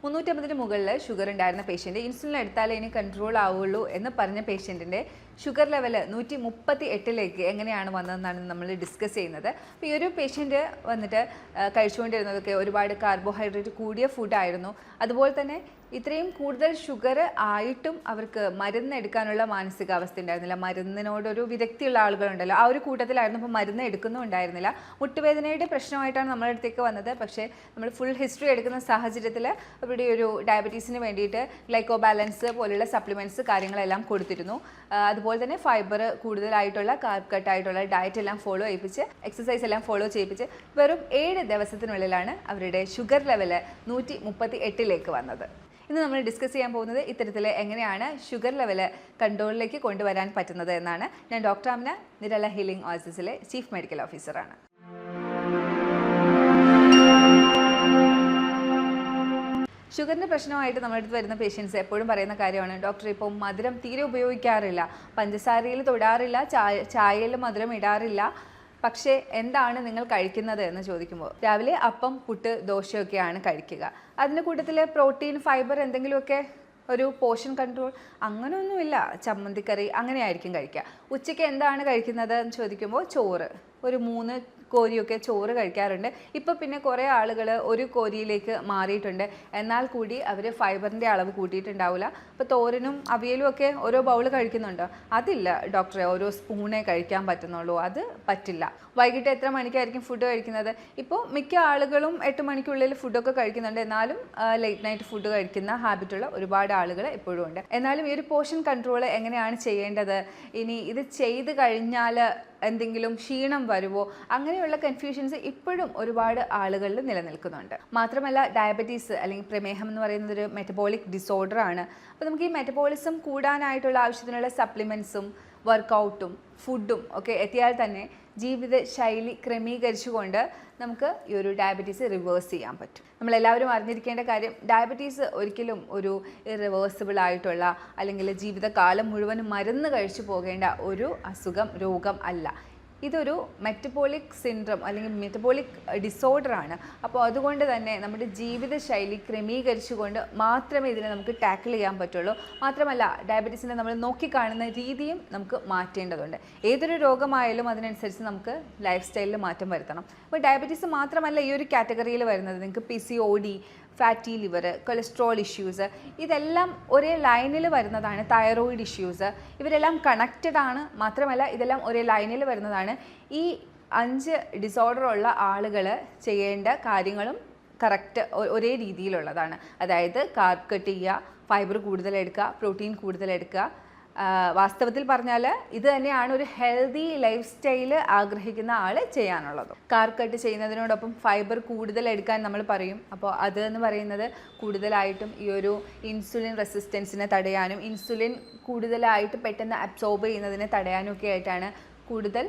350 മുകളിൽ ഷുഗർ ഉണ്ടായിരുന്ന patient insulin എടുത്താലേ ഇനി കൺട്രോൾ ആവുള്ളൂ എന്ന് പറഞ്ഞ പേഷ്യൻറ്റിൻ്റെ ഷുഗർ ലെവൽ 138 എങ്ങനെയാണ് വന്നതെന്നാണ് നമ്മൾ ഡിസ്കസ് ചെയ്യുന്നത്. അപ്പോൾ ഈ ഒരു പേഷ്യൻ്റ് വന്നിട്ട് കഴിച്ചുകൊണ്ടിരുന്നതൊക്കെ ഒരുപാട് കാർബോഹൈഡ്രേറ്റ് കൂടിയ ഫുഡായിരുന്നു. അതുപോലെ തന്നെ ഇത്രയും കൂടുതൽ ഷുഗർ ആയിട്ടും അവർക്ക് മരുന്ന് എടുക്കാനുള്ള മാനസികാവസ്ഥ ഉണ്ടായിരുന്നില്ല. മരുന്നിനോടൊരു വിദഗ്ധിയുള്ള ആളുകളുണ്ടല്ലോ, ആ ഒരു കൂട്ടത്തിലായിരുന്നു. അപ്പോൾ മരുന്ന് എടുക്കുന്നുണ്ടായിരുന്നില്ല. മുട്ടുവേദനയുടെ പ്രശ്നമായിട്ടാണ് നമ്മുടെ അടുത്തേക്ക് വന്നത്. പക്ഷേ നമ്മൾ ഫുൾ ഹിസ്റ്ററി എടുക്കുന്ന സാഹചര്യത്തിൽ ഇവിടെ ഒരു ഡയബറ്റീസിന് വേണ്ടിയിട്ട് ഗ്ലൈക്കോ ബാലൻസ് പോലുള്ള സപ്ലിമെൻറ്റ്സ് കാര്യങ്ങളെല്ലാം കൊടുത്തിരുന്നു. അതുപോലെ തന്നെ ഫൈബർ കൂടുതലായിട്ടുള്ള കാർബ് കട്ടായിട്ടുള്ള ഡയറ്റ് എല്ലാം ഫോളോ ചെയ്യിപ്പിച്ച് എക്സസൈസ് എല്ലാം ഫോളോ ചെയ്യിപ്പിച്ച് വെറും 7 ദിവസത്തിനുള്ളിലാണ് അവരുടെ ഷുഗർ ലെവൽ 138 വന്നത്. ഇന്ന് നമ്മൾ ഡിസ്കസ് ചെയ്യാൻ പോകുന്നത് ഇത്തരത്തിൽ എങ്ങനെയാണ് ഷുഗർ ലെവൽ കൺട്രോളിലേക്ക് കൊണ്ടുവരാൻ പറ്റുന്നത് എന്നാണ്. ഞാൻ ഡോക്ടർ ആമിന, നിരല ഹീലിംഗ് ഓസിസിലെ ചീഫ് മെഡിക്കൽ ഓഫീസറാണ്. ഷുഗറിൻ്റെ പ്രശ്നമായിട്ട് നമ്മുടെ അടുത്ത് വരുന്ന പേഷ്യൻസ് എപ്പോഴും പറയുന്ന കാര്യമാണ്, ഡോക്ടർ ഇപ്പോൾ മധുരം തീരെ ഉപയോഗിക്കാറില്ല, പഞ്ചസാരയിൽ തൊടാറില്ല, ചായയിൽ മധുരം ഇടാറില്ല, പക്ഷേ എന്താണ് നിങ്ങൾ കഴിക്കുന്നത് എന്ന് ചോദിക്കുമ്പോൾ രാവിലെ അപ്പം, പുട്ട്, ദോശയൊക്കെയാണ് കഴിക്കുക. അതിൻ്റെ കൂട്ടത്തിൽ പ്രോട്ടീൻ, ഫൈബർ എന്തെങ്കിലുമൊക്കെ ഒരു പോർഷൻ കൺട്രോൾ അങ്ങനെയൊന്നുമില്ല, ചമ്മന്തിക്കറി അങ്ങനെയായിരിക്കും കഴിക്കുക. ഉച്ചയ്ക്ക് എന്താണ് കഴിക്കുന്നത് എന്ന് ചോദിക്കുമ്പോൾ ചോറ്, ഒരു 3 കോരിയൊക്കെ ചോറ് കഴിക്കാറുണ്ട്. ഇപ്പോൾ പിന്നെ കുറേ ആളുകൾ ഒരു കോരിയിലേക്ക് മാറിയിട്ടുണ്ട്. എന്നാൽ കൂടി അവർ ഫൈബറിൻ്റെ അളവ് കൂട്ടിയിട്ടുണ്ടാവില്ല. ഇപ്പോൾ തോരനും അവിയലും ഒക്കെ ഓരോ ബൗൾ കഴിക്കുന്നുണ്ടോ? അതില്ല ഡോക്ടറെ, ഓരോ സ്പൂണേ കഴിക്കാൻ പറ്റുന്നുള്ളൂ. അത് പറ്റില്ല. വൈകിട്ട് എത്ര മണിക്കായിരിക്കും ഫുഡ് കഴിക്കുന്നത്? ഇപ്പോൾ മിക്ക ആളുകളും 8 മണിക്കുള്ളിൽ ഫുഡൊക്കെ കഴിക്കുന്നുണ്ട്. എന്നാലും ലേറ്റ് നൈറ്റ് ഫുഡ് കഴിക്കുന്ന ഹാബിറ്റുള്ള ഒരുപാട് ആളുകൾ എപ്പോഴും ഉണ്ട്. എന്നാലും ഈ ഒരു പോർഷൻ കൺട്രോൾ എങ്ങനെയാണ് ചെയ്യേണ്ടത്, ഇനി ഇത് ചെയ്ത് കഴിഞ്ഞാൽ എന്തെങ്കിലും ക്ഷീണം വരുമോ, അങ്ങനെയുള്ള കൺഫ്യൂഷൻസ് ഇപ്പോഴും ഒരുപാട് ആളുകളിൽ നിലനിൽക്കുന്നുണ്ട്. മാത്രമല്ല ഡയബറ്റീസ് അല്ലെങ്കിൽ പ്രമേഹം എന്ന് പറയുന്നത് ഒരു മെറ്റബോളിക് ഡിസോർഡർ ആണ്. അപ്പോൾ നമുക്ക് ഈ മെറ്റബോളിസം കൂടാനായിട്ടുള്ള ആവശ്യത്തിനുള്ള സപ്ലിമെൻറ്റ്സും വർക്കൗട്ടും ഫുഡും ഒക്കെ എത്തിയാൽ തന്നെ ജീവിതശൈലി ക്രമീകരിച്ചുകൊണ്ട് നമുക്ക് ഈ ഒരു ഡയബറ്റീസ് റിവേഴ്സ് ചെയ്യാൻ പറ്റും. നമ്മളെല്ലാവരും അറിഞ്ഞിരിക്കേണ്ട കാര്യം, ഡയബറ്റീസ് ഒരിക്കലും ഒരു ഇറിവേഴ്സിബിൾ ആയിട്ടുള്ള അല്ലെങ്കിൽ ജീവിതകാലം മുഴുവനും മരുന്ന് കഴിച്ചു പോകേണ്ട ഒരു രോഗം അല്ല. ഇതൊരു മെറ്റബോളിക് സിൻഡ്രം അല്ലെങ്കിൽ മെറ്റബോളിക് ഡിസോർഡർ ആണ്. അപ്പോൾ അതുകൊണ്ട് തന്നെ നമ്മുടെ ജീവിതശൈലി ക്രമീകരിച്ചുകൊണ്ട് മാത്രമേ ഇതിനെ നമുക്ക് ടാക്കിൾ ചെയ്യാൻ പറ്റുള്ളൂ. മാത്രമല്ല ഡയബറ്റീസിനെ നമ്മൾ നോക്കിക്കാണുന്ന രീതിയും നമുക്ക് മാറ്റേണ്ടതുണ്ട്. ഏതൊരു രോഗമായാലും അതിനനുസരിച്ച് നമുക്ക് ലൈഫ് സ്റ്റൈലിൽ മാറ്റം വരുത്തണം. അപ്പോൾ ഡയബറ്റീസ് മാത്രമല്ല ഈ ഒരു കാറ്റഗറിയിൽ വരുന്നത്. നിങ്ങൾക്ക് PCOD, fatty liver, cholesterol issues, ഇതെല്ലാം ഒരേ ലൈനിൽ വരുന്നതാണ്. തൈറോയിഡ് ഇഷ്യൂസ്, ഇവരെല്ലാം കണക്റ്റഡ് ആണ്. മാത്രമല്ല ഇതെല്ലാം ഒരേ ലൈനിൽ വരുന്നതാണ്. ഈ 5 ഡിസോർഡറുള്ള ആളുകൾ ചെയ്യേണ്ട കാര്യങ്ങളും കറക്റ്റ് ഒരേ രീതിയിലുള്ളതാണ്. അതായത് കാർബ് കട്ട് ചെയ്യുക, ഫൈബർ കൂടുതൽ എടുക്കുക, പ്രോട്ടീൻ കൂടുതൽ എടുക്കുക. വാസ്തവത്തിൽ പറഞ്ഞാൽ ഇത് തന്നെയാണ് ഒരു ഹെൽത്തി ലൈഫ് സ്റ്റൈൽ ആഗ്രഹിക്കുന്ന ആൾ ചെയ്യാനുള്ളത്. കാർബ് കട്ട് ചെയ്യുന്നതിനോടൊപ്പം ഫൈബർ കൂടുതൽ എടുക്കാൻ നമ്മൾ പറയും. അപ്പോൾ അത് എന്ന് പറയുന്നത് കൂടുതലായിട്ടും ഈ ഒരു ഇൻസുലിൻ റെസിസ്റ്റൻസിനെ തടയാനും ഇൻസുലിൻ കൂടുതലായിട്ട് പെട്ടെന്ന് അബ്സോർബ് ചെയ്യുന്നതിനെ തടയാനും ഒക്കെ ആയിട്ടാണ് കൂടുതൽ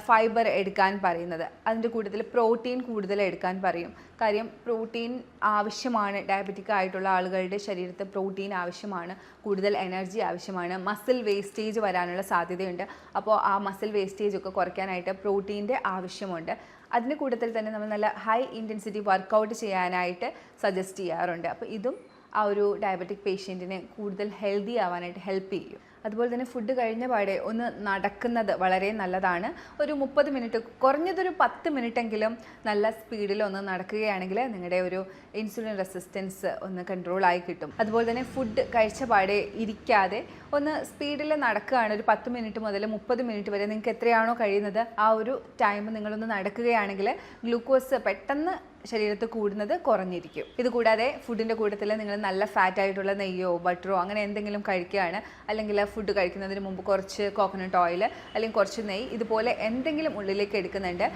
ഫൈബർ എടുക്കാൻ പറയുന്നത്. അതിൻ്റെ കൂട്ടത്തിൽ പ്രോട്ടീൻ കൂടുതൽ എടുക്കാൻ പറയും. കാര്യം പ്രോട്ടീൻ ആവശ്യമാണ്. ഡയബറ്റിക് ആയിട്ടുള്ള ആളുകളുടെ ശരീരത്തിൽ പ്രോട്ടീൻ ആവശ്യമാണ്, കൂടുതൽ എനർജി ആവശ്യമാണ്. മസിൽ വേസ്റ്റേജ് വരാനുള്ള സാധ്യതയുണ്ട്. അപ്പോൾ ആ മസിൽ വേസ്റ്റേജ് ഒക്കെ കുറയ്ക്കാനായിട്ട് പ്രോട്ടീൻ്റെ ആവശ്യമുണ്ട്. അതിൻ്റെ കൂട്ടത്തിൽ തന്നെ നമ്മൾ നല്ല ഹൈ ഇൻറ്റൻസിറ്റി വർക്കൗട്ട് ചെയ്യാനായിട്ട് സജസ്റ്റ് ചെയ്യാറുണ്ട്. അപ്പോൾ ഇതും ആ ഒരു ഡയബറ്റിക് പേഷ്യൻറ്റിനെ കൂടുതൽ ഹെൽത്തി ആവാനായിട്ട് ഹെൽപ്പ് ചെയ്യും. അതുപോലെ തന്നെ ഫുഡ് കഴിഞ്ഞ പാടെ ഒന്ന് നടക്കുന്നത് വളരെ നല്ലതാണ്. ഒരു 30 മിനിറ്റ്, കുറഞ്ഞതൊരു 10 മിനിറ്റെങ്കിലും നല്ല സ്പീഡിൽ ഒന്ന് നടക്കുകയാണെങ്കിൽ നിങ്ങളുടെ ഒരു ഇൻസുലിൻ റെസിസ്റ്റൻസ് ഒന്ന് കൺട്രോളായി കിട്ടും. അതുപോലെ തന്നെ ഫുഡ് കഴിച്ച പാടെ ഇരിക്കാതെ ഒന്ന് സ്പീഡിൽ നടക്കുകയാണ്. ഒരു 10 മിനിറ്റ് മുതൽ 30 മിനിറ്റ് വരെ നിങ്ങൾക്ക് എത്രയാണോ കഴിയുന്നത് ആ ഒരു ടൈം നിങ്ങളൊന്ന് നടക്കുകയാണെങ്കിൽ ഗ്ലൂക്കോസ് പെട്ടെന്ന് ശരീരത്തിൽ കൂടുന്നത് കുറഞ്ഞിരിക്കും. ഇതുകൂടാതെ ഫുഡിൻ്റെ കൂട്ടത്തിൽ നിങ്ങൾ നല്ല ഫാറ്റ് ആയിട്ടുള്ള നെയ്യോ ബട്ടറോ അങ്ങനെ എന്തെങ്കിലും കഴിക്കുകയാണ്, അല്ലെങ്കിൽ ഫുഡ് കഴിക്കുന്നതിന് മുമ്പ് കുറച്ച് കോക്കനട്ട് ഓയിൽ അല്ലെങ്കിൽ കുറച്ച് നെയ്യ് ഇതുപോലെ എന്തെങ്കിലും ഉള്ളിലേക്ക് എടുക്കുന്നുണ്ട്,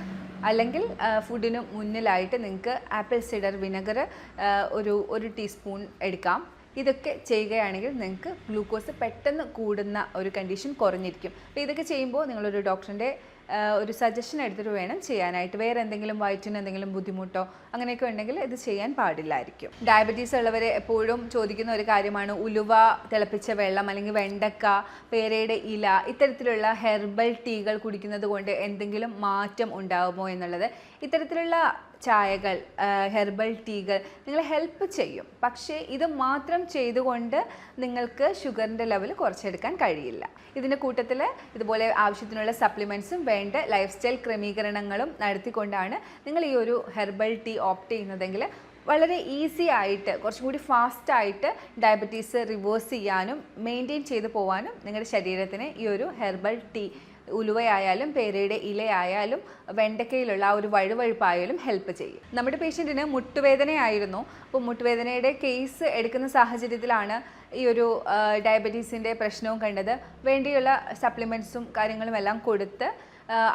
അല്ലെങ്കിൽ ഫുഡിന് മുന്നിലായിട്ട് നിങ്ങൾക്ക് ആപ്പിൾ സിഡർ വിനെഗർ ഒരു ടീസ്പൂൺ എടുക്കാം. ഇതൊക്കെ ചെയ്യുകയാണെങ്കിൽ നിങ്ങൾക്ക് ഗ്ലൂക്കോസ് പെട്ടെന്ന് കൂടുന്ന ഒരു കണ്ടീഷൻ കുറഞ്ഞിരിക്കും. അപ്പോൾ ഇതൊക്കെ ചെയ്യുമ്പോൾ നിങ്ങളൊരു ഡോക്ടറിൻ്റെ ഒരു സജഷൻ എടുത്തിട്ട് വേണം ചെയ്യാനായിട്ട്. വേറെ എന്തെങ്കിലും വയറ്റിന് എന്തെങ്കിലും ബുദ്ധിമുട്ടോ അങ്ങനെയൊക്കെ ഉണ്ടെങ്കിൽ ഇത് ചെയ്യാൻ പാടില്ലായിരിക്കും. ഡയബറ്റീസ് ഉള്ളവർ എപ്പോഴും ചോദിക്കുന്ന ഒരു കാര്യമാണ് ഉലുവ തിളപ്പിച്ച വെള്ളം അല്ലെങ്കിൽ വെണ്ടക്ക, പേരയുടെ ഇല ഇത്തരത്തിലുള്ള ഹെർബൽ ടീകൾ കുടിക്കുന്നത് കൊണ്ട് എന്തെങ്കിലും മാറ്റം ഉണ്ടാകുമോ എന്നുള്ളത്. ഇത്തരത്തിലുള്ള ചായകൾ, ഹെർബൽ ടീകൾ നിങ്ങളെ ഹെൽപ്പ് ചെയ്യും. പക്ഷേ ഇത് മാത്രം ചെയ്തുകൊണ്ട് നിങ്ങൾക്ക് ഷുഗറിൻ്റെ ലെവൽ കുറച്ചെടുക്കാൻ കഴിയില്ല. ഇതിൻ്റെ കൂട്ടത്തിൽ ഇതുപോലെ ആവശ്യത്തിനുള്ള സപ്ലിമെൻറ്റ്സും വേണ്ട ലൈഫ് സ്റ്റൈൽ ക്രമീകരണങ്ങളും നടത്തിക്കൊണ്ടാണ് നിങ്ങൾ ഈ ഒരു ഹെർബൽ ടീ ഓപ്റ്റ് ചെയ്യുന്നതെങ്കിൽ വളരെ ഈസി ആയിട്ട് കുറച്ചും കൂടി ഫാസ്റ്റായിട്ട് ഡയബറ്റീസ് റിവേഴ്സ് ചെയ്യാനും മെയിൻറ്റെയിൻ ചെയ്ത് പോകാനും നിങ്ങളുടെ ശരീരത്തിന് ഈ ഒരു ഹെർബൽ ടീ, ഉലുവയായാലും പേരയുടെ ഇലയായാലും വെണ്ടക്കയിലുള്ള ആ ഒരു വഴുവഴുപ്പായാലും ഹെൽപ്പ് ചെയ്യും. നമ്മുടെ പേഷ്യൻറ്റിന് മുട്ടുവേദനയായിരുന്നു. അപ്പോൾ മുട്ടുവേദനയുടെ കേസ് എടുക്കുന്ന സാഹചര്യത്തിലാണ് ഈ ഒരു ഡയബറ്റീസിൻ്റെ പ്രശ്നവും കണ്ടത്. വേണ്ടിയുള്ള സപ്ലിമെൻറ്റ്സും കാര്യങ്ങളും എല്ലാം കൊടുത്ത്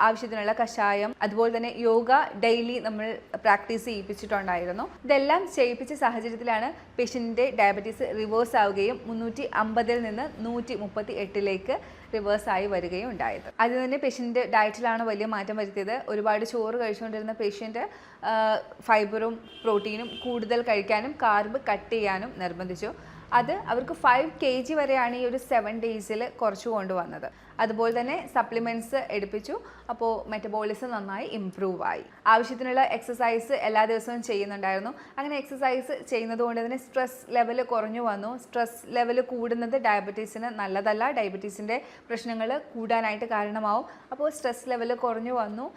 ആവശ്യത്തിനുള്ള കഷായം, അതുപോലെ തന്നെ യോഗ ഡെയിലി നമ്മൾ പ്രാക്ടീസ് ചെയ്യിപ്പിച്ചിട്ടുണ്ടായിരുന്നു. ഇതെല്ലാം ചെയ്യിപ്പിച്ച സാഹചര്യത്തിലാണ് പേഷ്യൻറ്റിൻ്റെ ഡയബറ്റീസ് റിവേഴ്സ് ആവുകയും 350 നിന്ന് 138 റിവേഴ്സായി വരികയും ഉണ്ടായത്. അതിൽ തന്നെ പേഷ്യൻ്റ് ഡയറ്റിലാണ് വലിയ മാറ്റം വരുത്തിയത്. ഒരുപാട് ചോറ് കഴിച്ചുകൊണ്ടിരുന്ന പേഷ്യൻ്റ് ഫൈബറും പ്രോട്ടീനും കൂടുതൽ കഴിക്കാനും കാർബ് കട്ട് ചെയ്യാനും നിർബന്ധിച്ചു. അത് അവർക്ക് 5 kg വരെയാണ് ഈ ഒരു 7 days കുറച്ചു കൊണ്ടുവന്നത്. അതുപോലെ തന്നെ സപ്ലിമെൻറ്റ്സ് എടുപ്പിച്ചു. അപ്പോൾ മെറ്റബോളിസം നന്നായി ഇംപ്രൂവ് ആയി. ആവശ്യത്തിനുള്ള എക്സസൈസ് എല്ലാ ദിവസവും ചെയ്യുന്നുണ്ടായിരുന്നു. അങ്ങനെ എക്സസൈസ് ചെയ്യുന്നത് കൊണ്ട് തന്നെ സ്ട്രെസ് ലെവൽ കുറഞ്ഞു വന്നു. സ്ട്രെസ് ലെവൽ കൂടുന്നത് ഡയബറ്റീസിന് നല്ലതല്ല. ഡയബറ്റീസിൻ്റെ പ്രശ്നങ്ങൾ കൂടാനായിട്ട് കാരണമാവും. അപ്പോൾ സ്ട്രെസ് ലെവൽ കുറഞ്ഞു വന്നു.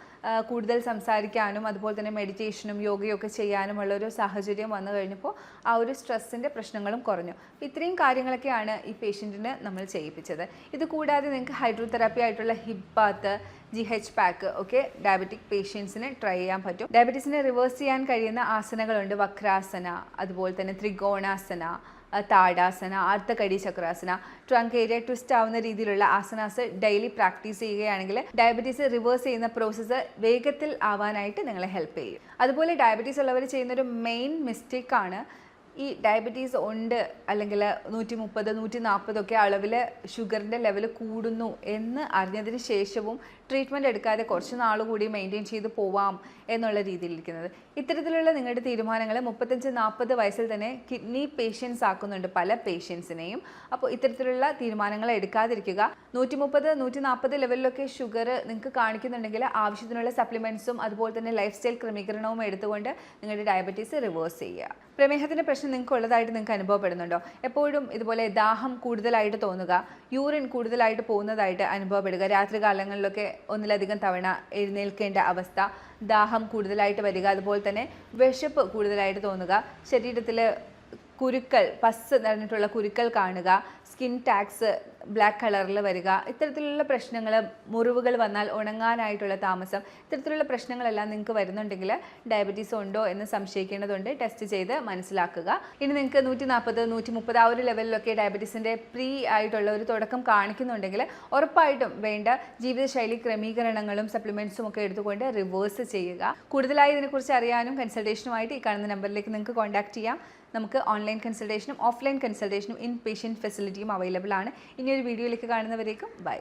കൂടുതൽ സംസാരിക്കാനും അതുപോലെ തന്നെ മെഡിറ്റേഷനും യോഗയൊക്കെ ചെയ്യാനുമുള്ളൊരു സാഹചര്യം വന്നു കഴിഞ്ഞപ്പോൾ ആ ഒരു സ്ട്രെസ്സിൻ്റെ പ്രശ്നങ്ങളും കുറഞ്ഞു. ഇത്രയും കാര്യങ്ങളൊക്കെയാണ് ഈ പേഷ്യൻറ്റിന് നമ്മൾ ചെയ്യിപ്പിച്ചത്. ഇത് കൂടാതെ നിങ്ങൾക്ക് ഹൈഡ്രോതെറാപ്പി ആയിട്ടുള്ള ഹിപ്പ് ബാത്ത്, GH പാക്ക് ഒക്കെ ഡയബറ്റിക് പേഷ്യൻസിന് ട്രൈ ചെയ്യാൻ പറ്റും. ഡയബറ്റീസിനെ റിവേഴ്സ് ചെയ്യാൻ കഴിയുന്ന ആസനകളുണ്ട്. വക്രാസന, അതുപോലെ തന്നെ ത്രികോണാസന, താടാസന, അർദ്ധകടി ചക്രാസന, ട്രങ്ക് ഏരിയ ട്വിസ്റ്റ് ആവുന്ന രീതിയിലുള്ള ആസനാസ് ഡെയിലി പ്രാക്ടീസ് ചെയ്യുകയാണെങ്കിൽ ഡയബറ്റീസ് റിവേഴ്സ് ചെയ്യുന്ന പ്രോസസ്സ് വേഗത്തിൽ ആവാനായിട്ട് നിങ്ങളെ ഹെൽപ്പ് ചെയ്യും. അതുപോലെ ഡയബറ്റീസ് ഉള്ളവർ ചെയ്യുന്നൊരു മെയിൻ മിസ്റ്റേക്കാണ് ഈ ഡയബറ്റീസ് ഉണ്ട് അല്ലെങ്കിൽ 130, 140 ഒക്കെ അളവിൽ ഷുഗറിൻ്റെ ലെവൽ കൂടുന്നു എന്ന് അറിഞ്ഞതിന് ശേഷവും ട്രീറ്റ്മെൻറ്റ് എടുക്കാതെ കുറച്ച് നാൾ കൂടി മെയിൻറ്റെയിൻ ചെയ്ത് പോവാം എന്നുള്ള രീതിയിലിരിക്കുന്നത്. ഇത്തരത്തിലുള്ള നിങ്ങളുടെ തീരുമാനങ്ങൾ 35-40 വയസ്സിൽ തന്നെ കിഡ്നി പേഷ്യൻസ് ആക്കുന്നുണ്ട് പല പേഷ്യൻസിനെയും. അപ്പോൾ ഇത്തരത്തിലുള്ള തീരുമാനങ്ങൾ എടുക്കാതിരിക്കുക. 130, 140 ലെവലിലൊക്കെ ഷുഗർ നിങ്ങൾക്ക് കാണിക്കുന്നുണ്ടെങ്കിൽ ആവശ്യത്തിനുള്ള സപ്ലിമെൻറ്റ്സും അതുപോലെ തന്നെ ലൈഫ് സ്റ്റൈൽ ക്രമീകരണവും എടുത്തുകൊണ്ട് നിങ്ങളുടെ ഡയബറ്റീസ് റിവേഴ്സ് ചെയ്യുക. പ്രമേഹത്തിൻ്റെ പ്രശ്നം നിങ്ങൾക്ക് ഉള്ളതായിട്ട് നിങ്ങൾക്ക് അനുഭവപ്പെടുന്നുണ്ടോ? എപ്പോഴും ഇതുപോലെ ദാഹം കൂടുതലായിട്ട് തോന്നുക, യൂറിൻ കൂടുതലായിട്ട് പോകുന്നതായിട്ട് അനുഭവപ്പെടുക, രാത്രി കാലങ്ങളിലൊക്കെ ഒന്നിലധികം തവണ എഴുന്നേൽക്കേണ്ട അവസ്ഥ, ദാഹം കൂടുതലായിട്ട് വരിക, അതുപോലെ തന്നെ വിശപ്പ് കൂടുതലായിട്ട് തോന്നുക, ശരീരത്തിൽ കുരുക്കൾ, പസ് നിറഞ്ഞിട്ടുള്ള കുരുക്കൾ കാണുക, സ്കിൻ ടാക്സ് ബ്ലാക്ക് കളറിൽ വരിക, ഇത്തരത്തിലുള്ള പ്രശ്നങ്ങൾ, മുറിവുകൾ വന്നാൽ ഉണങ്ങാനായിട്ടുള്ള താമസം, ഇത്തരത്തിലുള്ള പ്രശ്നങ്ങളെല്ലാം നിങ്ങൾക്ക് വരുന്നുണ്ടെങ്കിൽ ഡയബറ്റീസ് ഉണ്ടോ എന്ന് സംശയിക്കേണ്ടതുണ്ട്. ടെസ്റ്റ് ചെയ്ത് മനസ്സിലാക്കുക. ഇനി നിങ്ങൾക്ക് 140, 130 ആ ഒരു ലെവലിലൊക്കെ ഡയബറ്റീസിൻ്റെ പ്രീ ആയിട്ടുള്ള ഒരു തുടക്കം കാണിക്കുന്നുണ്ടെങ്കിൽ ഉറപ്പായിട്ടും വേണ്ട ജീവിതശൈലി ക്രമീകരണങ്ങളും സപ്ലിമെൻറ്റ്സും ഒക്കെ എടുത്തുകൊണ്ട് റിവേഴ്സ് ചെയ്യുക. കൂടുതലായി ഇതിനെക്കുറിച്ച് അറിയാനും കൺസൾട്ടേഷനുമായിട്ട് ഈ കാണുന്ന നമ്പറിലേക്ക് നിങ്ങൾക്ക് കോൺടാക്ട് ചെയ്യാം. നമുക്ക് ഓൺലൈൻ കൺസൾട്ടേഷനും ഓഫ്ലൈൻ കൺസൾട്ടേഷനും ഇൻ പേഷ്യൻറ്റ് ഫെസിലിറ്റിയും അവൈലബിൾ ആണ്. ഇനിയൊരു വീഡിയോയിലേക്ക് കാണുന്നവരേക്കും ബൈ.